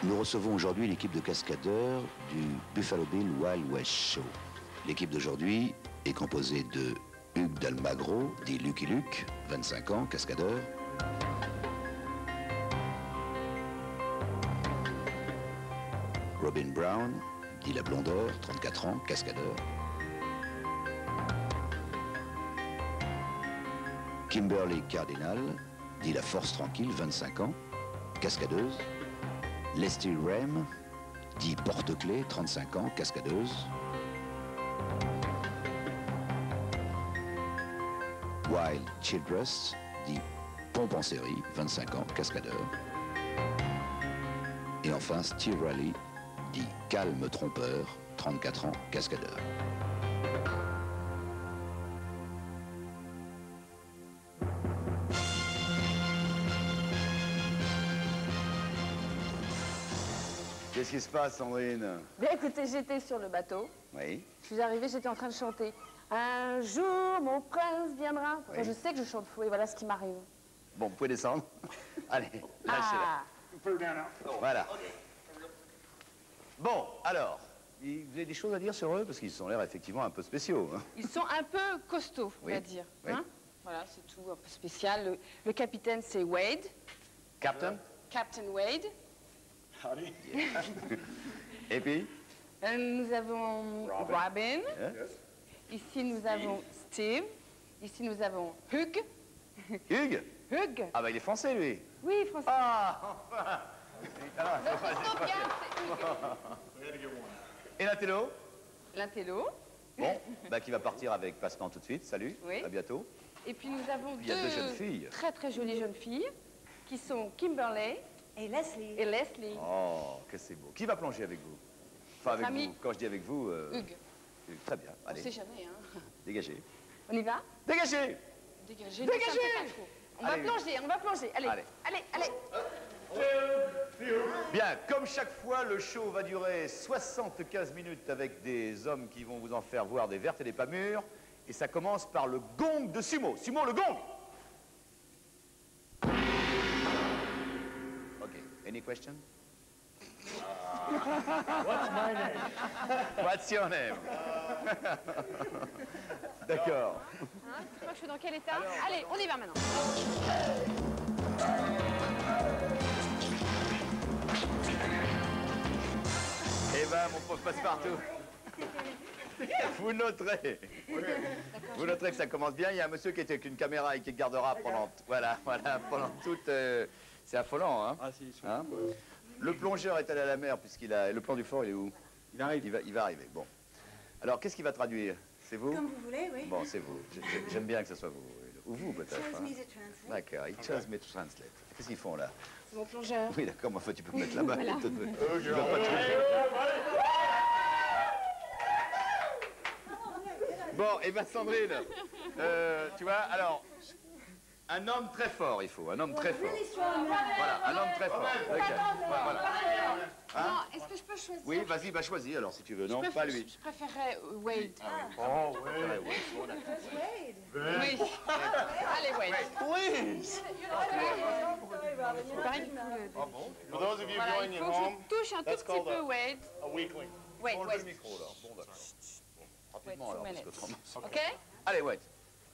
Nous recevons aujourd'hui l'équipe de cascadeurs du Buffalo Bill Wild West Show. L'équipe d'aujourd'hui est composée de Hugues Dalmagro, dit Lucky Luke, 25 ans, cascadeur. Robin Brown, dit La Blondeur, 34 ans, cascadeur. Kimberly Cardinal, dit La Force Tranquille, 25 ans, cascadeuse. Leslie Rem, dit Porte-Clés, 35 ans, cascadeuse. Wild Childress, dit Pompe en série, 25 ans, cascadeur. Et enfin Steve Raleigh, dit Calme Trompeur, 34 ans, cascadeur. Qu'est-ce qui se passe, Sandrine? Bien, écoutez, j'étais sur le bateau. Oui. Je suis arrivée, j'étais en train de chanter. Un jour, mon prince viendra. Oui. Je sais que je chante faux et voilà ce qui m'arrive. Bon, vous pouvez descendre. Allez, lâchez-la. Voilà. Bon, alors, vous avez des choses à dire sur eux? Parce qu'ils ont l'air effectivement un peu spéciaux. Hein. Ils sont un peu costauds, on Oui. va dire. Oui. Hein, voilà, c'est tout, un peu spécial. Le capitaine, c'est Wade. Captain? Captain Wade. Howdy. Et puis? Nous avons Robin. Hein? Ici, nous avons Steve. Ici, nous avons Hugues. Hugues? Hugues. Ah bah il est français, lui. Oui, François. Ah, enfin. Christophe Gard, c'est Hugues. We had to get one. Et l'intello? L'intello. Bon, bah qui va partir avec Passe-Temps tout de suite. Salut, Oui. à bientôt. Et puis nous avons Il y a deux jeunes filles. très très jolies jeunes filles qui sont Kimberly Et Leslie. et Leslie. Oh, que c'est beau. Qui va plonger avec vous? Enfin, avec ami. vous. Quand je dis avec vous... Hugues. Hugues, très bien. On Allez, sait jamais, hein. dégagez. On y va? Dégagez! Dégagez. Dégagez. ça me fait pas trop. On Allez. va plonger, on va plonger. Allez, Allez. allez, allez. Bien, comme chaque fois, le show va durer 75 minutes avec des hommes qui vont vous en faire voir des vertes et des pas mûres. Et ça commence par le gong de Sumo. Sumo, le gong! OK. Any question? What's my name? What's your name? D'accord. Hein, tu crois que je suis dans quel état? Allez, on y va maintenant. Eh ben, mon pauvre Passepartout, vous noterez que ça commence bien. Il y a un monsieur qui était avec une caméra et qui gardera pendant, voilà, pendant toute... c'est affolant, hein, Ah, si, hein. Le plongeur est allé à la mer puisqu'il a... Le plan du fort, il est où? Il arrive. Il va arriver, bon. Alors, qu'est-ce qu'il va traduire? C'est vous? Comme vous voulez, oui. Bon, c'est vous. J'aime bien que ce soit vous. Ou vous, peut-être. Chose hein. me to translate. D'accord, il chose me to translate. Qu'est-ce qu'ils font, là? C'est mon plongeur. Oui, d'accord, mais enfin, tu peux me mettre là-bas. Voilà. Tu vas pas te- Bon, et ben Sandrine, tu vois, alors, un homme très fort, il faut, un homme très fort. Really strong man. Voilà, un homme très fort. Ok, voilà. Hein? Non, est-ce que je peux choisir? Oui, vas-y, bah choisis alors si tu veux. Non, Je pas préfère- lui. Je préférerais Wade. Oh, wait. Wade. Oui. Allez, Wade. Please. Sorry, Robin. You're Pareil not que enough. vous le dites. For those of you Voilà, joining il at faut que home, je touche un tout that's petit called peu Wade. a weakling. Wade, Enlevez le Wade. micro là. Bon, d'accord. Rapidement Wait, alors, two parce que minutes. autrement- OK? Allez, ouais. I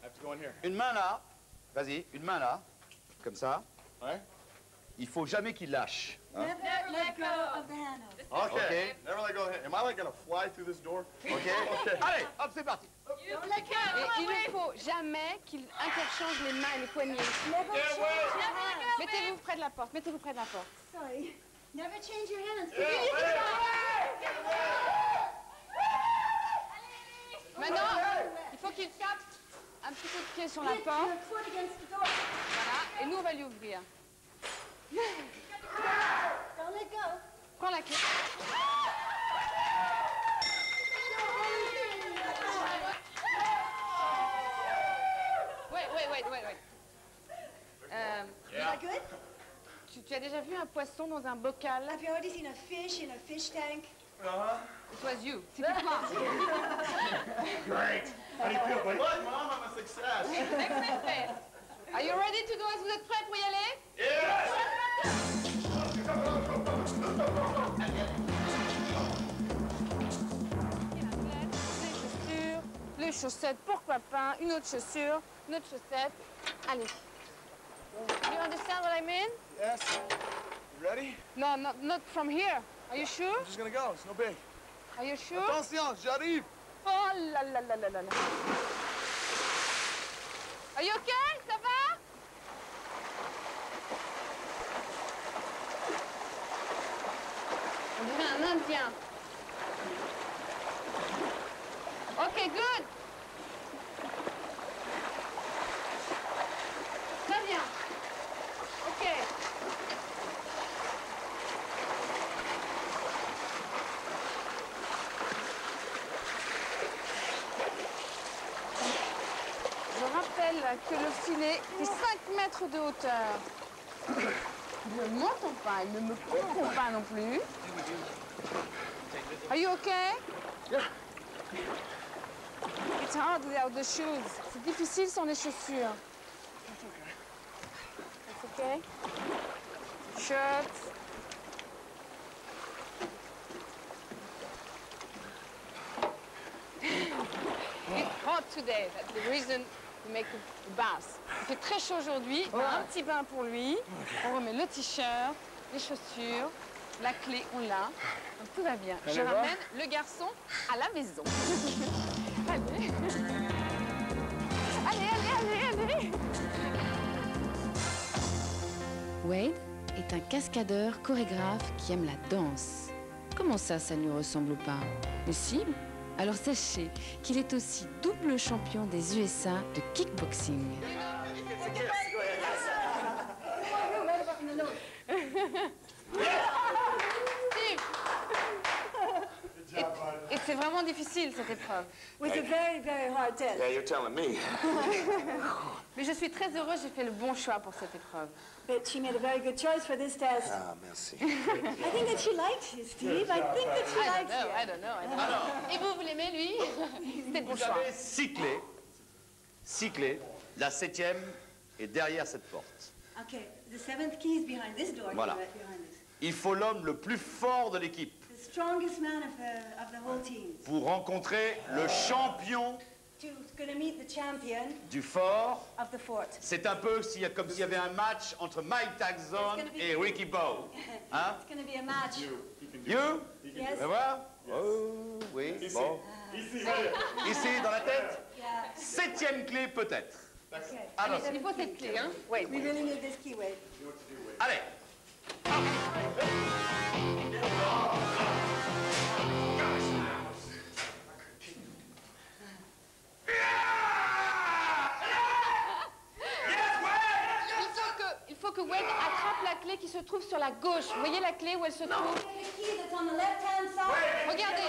have to go in here. Une main là. Vas-y, une main là. Comme ça. Ouais. Il faut jamais qu'il lâche. Hein? Never let go of the handle. Okay. Never let go of the hand. Am I like gonna fly through this door? OK? Allez, hop, c'est parti. Don't let go. Et il ne faut jamais qu'il interchange les mains et les poignets. Never change your hands. Mettez-vous près de la porte, mettez-vous près de la porte. Sorry. Never change your hands. Maintenant, il faut qu'il tape un petit coup de pied sur la Hit porte. your foot against the door. Voilà, et nous, on va lui ouvrir. Don't let go. Prends la clé. Ouais. Is that good? Tu as déjà vu un poisson dans un bocal? Have you already seen a fish in a fish tank? It was you. C'était toi. Great. How do you feel, buddy? Look, Mom, I'm a success. Excellent. Are you ready to go? Est-ce que vous êtes prêts pour y aller? Yes! Les chaussettes, pourquoi pas, une autre chaussure, une autre chaussette. Allez. You understand what I mean? Yes. You ready? No, not from here. Are you sure? I'm just gonna go. It's no big. Are you sure? Attention, j'arrive. Oh là là là là là là. Are you okay? Ça va? On dirait un Indien. Okay, good. Très bien. Ok. Je rappelle que le filet fait 5 mètres de hauteur. Il ne m'entend pas, il ne me comprend pas non plus. Are you okay? Yeah. It's hard without the shoes. C'est difficile sans les chaussures. It's okay. Shirt. It's hot today. That's the reason we make a bath. Il fait très chaud aujourd'hui. Un petit bain pour lui. On remet le t-shirt, les chaussures, la clé, on l'a. Donc tout va bien. Je ramène le garçon à la maison. Allez. Allez. Wade est un cascadeur chorégraphe qui aime la danse. Comment ça ne lui ressemble pas? Mais si. Alors sachez qu'il est aussi double champion des USA de kickboxing. Et c'est vraiment difficile cette épreuve. With a very, very hard test. Yeah, you're telling me. Mais je suis très heureuse, j'ai fait le bon choix pour cette épreuve. But she made a very good choice for this test. Ah, merci. I think that she likes you, Steve. I think that she likes you. I don't know. Et vous l'aimez, lui? C'était le bon Vous choix. avez 6 clés. La 7e est derrière cette porte. Okay, the 7th key is behind this door. Voilà. Right behind this. Il faut l'homme le plus fort de l'équipe The strongest man of the whole team. pour rencontrer le champion Gonna meet the champion du fort. of the fort. C'est un peu comme s'il y avait un match entre Mike Tyson et Ricky Bowe. Hein? It's gonna be a match. You? Yes. Tu voir? Oh, oui, bon. Ici, dans la tête? Yeah. 7e clé, peut-être. Okay. Alors, Il faut cette clé, hein? We really need this key, Wade. allez. Il faut que Wade attrape la clé qui se trouve sur la gauche. Vous voyez la clé où elle se trouve? The key that's on the left-hand side. Regardez.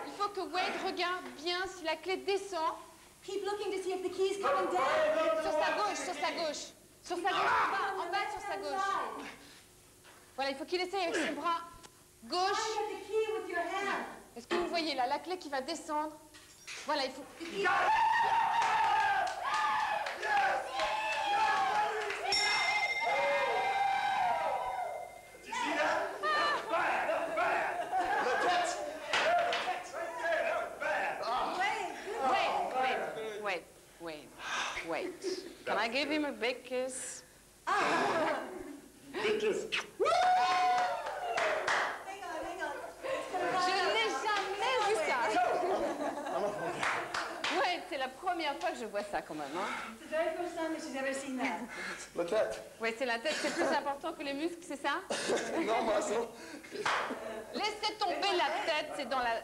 Il faut que Wade regarde bien si la clé descend. Keep looking to see if the key's coming down. Sur sa gauche, sur sa gauche. Sur sa gauche, en bas, sur sa gauche. Voilà, il faut qu'il essaye avec son bras gauche. Get the key with your hand. Est-ce que vous voyez là, la clé qui va descendre? Voilà, il faut... Wait. Can I give him a big kiss? Big kiss. Hang on. Je n'ai jamais vu ça. Ouais, c'est la première fois que je vois ça quand même. Hein. It's the very first time that she's ever seen that. La tête. Ouais, c'est la tête, c'est plus important que les muscles, c'est ça? Non, muscle. Laissez tomber la tête, c'est dans la...